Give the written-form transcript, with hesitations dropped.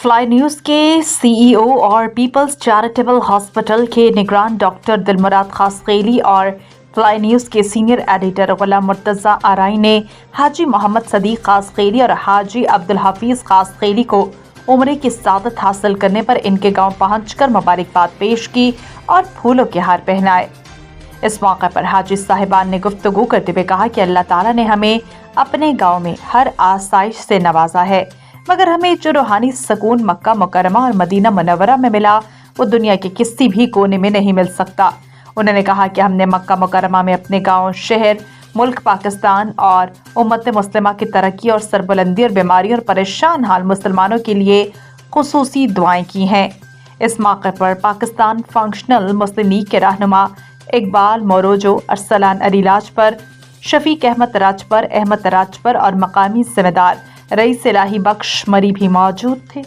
Fly news के CEO और peoples charitable hospital के निगरान डॉक्टर दिलमुराद खासखेली और फ्लाई न्यूज़ के सीनियर एडिटर गुलाम मुर्तज़ा आराई ने हाजी मोहम्मद सदीक खासखेली और हाजी अब्दुल हफीज़ खासखेली को उम्रे की सादत हासिल करने पर इनके गांव पहुंचकर मुबारकबाद पेश की और फूलों के हार पहनाए। इस मौके पर हाजी साहिबान ने गुफ्तगू करते हुए कहा कि अल्लाह ताला ने हमें अपने गांव में हर आसाइश से नवाजा है, मगर हमें जो रूहानी सुकून मक्का मुकरमा और मदीना मुनव्वरा में मिला वो दुनिया के किसी भी कोने में नहीं मिल सकता। उन्होंने कहा कि हमने मक्का मुकरमा में अपने गांव, शहर, मुल्क पाकिस्तान और उम्मत मुस्लिमा की तरक्की और सरबुलंदी और बीमारी और परेशान हाल मुसलमानों के लिए खुसूसी दुआएं की हैं। इस मौके पर पाकिस्तान फंक्शनल मुस्लिम लीग के रहनुमा इकबाल मोरोजो, अरसलान अली लाजपर, शफीक अहमद राजपर, अहमद राजपर और मकामी जिम्मेदार रईस इलाही बख्श मरी भी मौजूद थे।